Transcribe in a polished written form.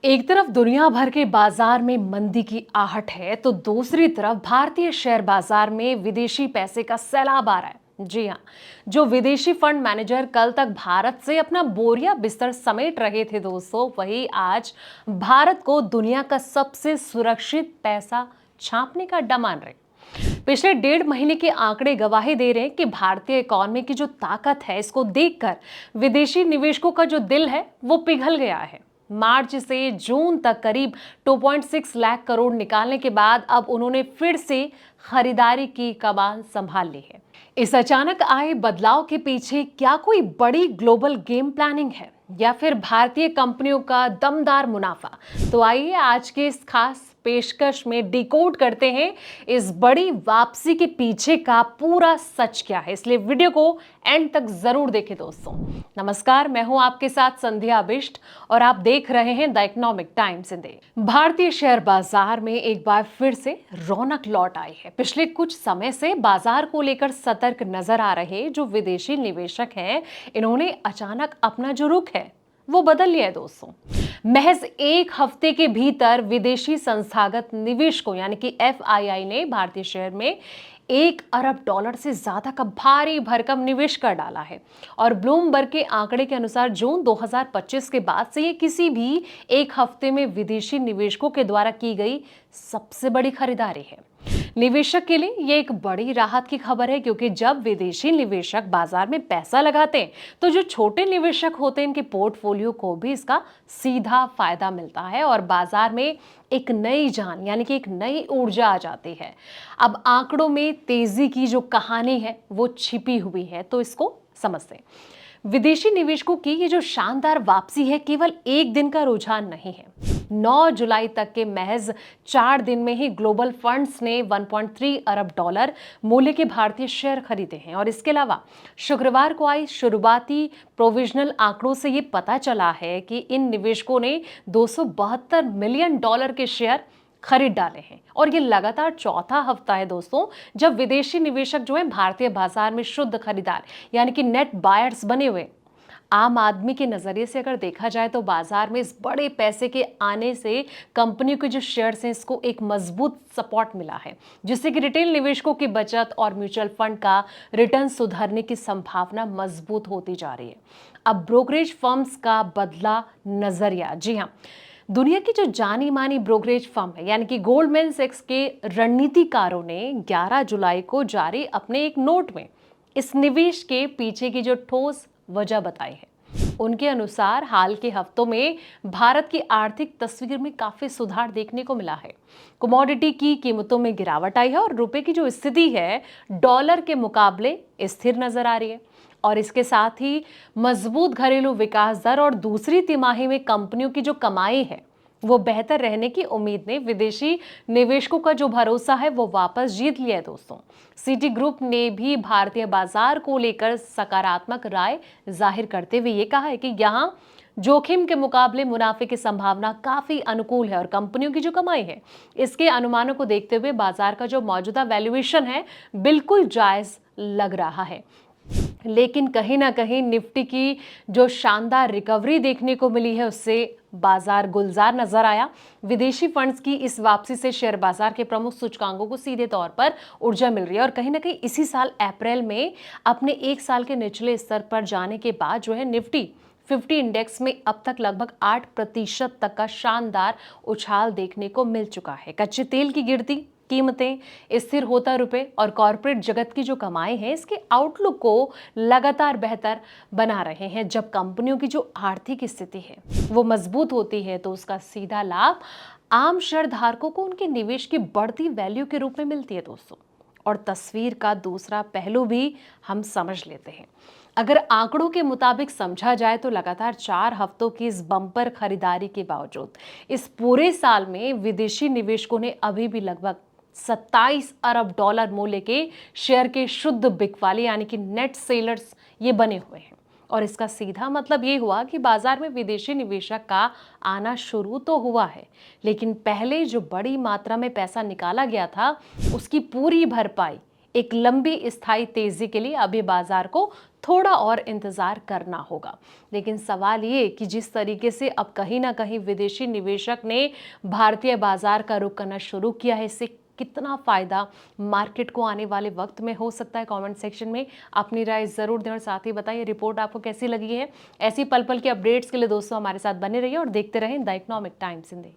एक तरफ दुनिया भर के बाजार में मंदी की आहट है तो दूसरी तरफ भारतीय शेयर बाजार में विदेशी पैसे का सैलाब आ रहा है। जी हाँ, जो विदेशी फंड मैनेजर कल तक भारत से अपना बोरिया बिस्तर समेट रहे थे दोस्तों, वही आज भारत को दुनिया का सबसे सुरक्षित पैसा छापने का अड्डा मान रहे। पिछले 1.5 महीने के आंकड़े गवाही दे रहे हैं कि भारतीय इकोनॉमी की जो ताकत है, इसको देखकर विदेशी निवेशकों का जो दिल है वो पिघल गया है। मार्च से जून तक करीब 2.6 लाख करोड़ निकालने के बाद अब उन्होंने फिर से खरीदारी की कमान संभाल ली है। इस अचानक आए बदलाव के पीछे क्या कोई बड़ी ग्लोबल गेम प्लानिंग है या फिर भारतीय कंपनियों का दमदार मुनाफा? तो आइए आज के इस खास पेशकश में डिकोड करते हैं इस बड़ी वापसी के पीछे का पूरा सच क्या है। इसलिए वीडियो को एंड तक जरूर देखें दोस्तों। नमस्कार, मैं हूं आपके साथ संध्या बिष्ट और आप देख रहे हैं द इकोनॉमिक टाइम्स इंडिया। भारतीय शेयर बाजार में एक बार फिर से रौनक लौट आई है। पिछले कुछ समय से बाजार को लेकर सतर्क नजर आ रहे जो विदेशी निवेशक हैं, इन्होंने अचानक अपना जो रुख है वो बदल लिया है दोस्तों। महज एक हफ्ते के भीतर विदेशी संस्थागत निवेशकों यानी कि FII ने भारतीय शेयर में $1 अरब से ज्यादा का भारी भरकम निवेश कर डाला है। और ब्लूमबर्ग के आंकड़े के अनुसार जून 2025 के बाद से ये किसी भी एक हफ्ते में विदेशी निवेशकों के द्वारा की गई सबसे बड़ी खरीदारी है। निवेशक के लिए ये एक बड़ी राहत की खबर है, क्योंकि जब विदेशी निवेशक बाजार में पैसा लगाते हैं तो जो छोटे निवेशक होते हैं, इनके पोर्टफोलियो को भी इसका सीधा फायदा मिलता है और बाजार में एक नई जान यानी कि एक नई ऊर्जा आ जाती है। अब आंकड़ों में तेजी की जो कहानी है वो छिपी हुई है, तो इसको समझते हैं। विदेशी निवेशकों की ये जो शानदार वापसी है केवल एक दिन का रुझान नहीं है। 9 जुलाई तक के महज 4 दिन में ही ग्लोबल फंड्स ने $1.3 अरब मूल्य के भारतीय शेयर खरीदे हैं। और इसके अलावा शुक्रवार को आई शुरुआती प्रोविजनल आंकड़ों से ये पता चला है कि इन निवेशकों ने $272 मिलियन के शेयर खरीद डाले हैं। और ये लगातार चौथा हफ्ता है दोस्तों जब विदेशी निवेशक जो है भारतीय बाजार में शुद्ध खरीदार यानी कि नेट बायर्स बने हुए। आम आदमी के नजरिए से अगर देखा जाए तो बाजार में इस बड़े पैसे के आने से कंपनियों के जो शेयर्स हैं इसको एक मजबूत सपोर्ट मिला है, जिससे कि रिटेल निवेशकों की बचत और म्यूचुअल फंड का रिटर्न सुधरने की संभावना मजबूत होती जा रही है। अब ब्रोकरेज फर्म्स का बदला नजरिया। जी हाँ, दुनिया की जो जानी मानी ब्रोकरेज फर्म है यानी कि गोल्डमैन सैक्स के रणनीतिकारों ने 11 जुलाई को जारी अपने एक नोट में इस निवेश के पीछे की जो ठोस वजह बताई है। उनके अनुसार हाल के हफ्तों में भारत की आर्थिक तस्वीर में काफी सुधार देखने को मिला है। कमोडिटी की कीमतों में गिरावट आई है और रुपए की जो स्थिति है डॉलर के मुकाबले स्थिर नजर आ रही है। और इसके साथ ही मजबूत घरेलू विकास दर और दूसरी तिमाही में कंपनियों की जो कमाई है वो बेहतर रहने की उम्मीद ने विदेशी निवेशकों का जो भरोसा है वो वापस जीत लिया है दोस्तों। सिटी ग्रुप ने भी भारतीय बाजार को लेकर सकारात्मक राय जाहिर करते हुए ये कहा है कि यहाँ जोखिम के मुकाबले मुनाफे की संभावना काफी अनुकूल है और कंपनियों की जो कमाई है इसके अनुमानों को देखते हुए बाजार का जो मौजूदा वैल्यूएशन है बिल्कुल जायज लग रहा है। लेकिन कहीं ना कहीं निफ्टी की जो शानदार रिकवरी देखने को मिली है उससे बाजार गुलजार नजर आया। विदेशी फंड्स की इस वापसी से शेयर बाजार के प्रमुख सूचकांकों को सीधे तौर पर ऊर्जा मिल रही है और कहीं ना कहीं इसी साल अप्रैल में अपने एक साल के निचले स्तर पर जाने के बाद जो है निफ्टी 50 इंडेक्स में अब तक लगभग 8% तक का शानदार उछाल देखने को मिल चुका है। कच्चे तेल की गिरती कीमतें, स्थिर होता रुपए और कॉरपोरेट जगत की जो कमाई है इसके आउटलुक को लगातार बेहतर बना रहे हैं। जब कंपनियों की जो आर्थिक स्थिति है वो मजबूत होती है तो उसका सीधा लाभ आम शेयरधारकों को उनके निवेश की बढ़ती वैल्यू के रूप में मिलती है दोस्तों। और तस्वीर का दूसरा पहलू भी हम समझ लेते हैं। अगर आंकड़ों के मुताबिक समझा जाए तो लगातार 4 हफ्तों की इस बम्पर खरीदारी के बावजूद इस पूरे साल में विदेशी निवेशकों ने अभी भी लगभग $27 अरब मूल्य के शेयर के शुद्ध बिकवाली यानी कि नेट सेलर्स ये बने हुए हैं। और इसका सीधा मतलब ये हुआ कि बाजार में विदेशी निवेशक का आना शुरू तो हुआ है, लेकिन पहले जो बड़ी मात्रा में पैसा निकाला गया था उसकी पूरी भरपाई एक लंबी स्थायी तेजी के लिए अभी बाजार को थोड़ा और इंतजार करना होगा। लेकिन सवाल ये कि जिस तरीके से अब कहीं ना कहीं विदेशी निवेशक ने भारतीय बाजार का रुख करना शुरू किया है, इससे कितना फायदा मार्केट को आने वाले वक्त में हो सकता है, कमेंट सेक्शन में अपनी राय जरूर दें और साथ ही बताइए रिपोर्ट आपको कैसी लगी है। ऐसी पल पल की अपडेट्स के लिए दोस्तों हमारे साथ बने रहिए और देखते रहें द इकोनॉमिक टाइम्स हिंदी।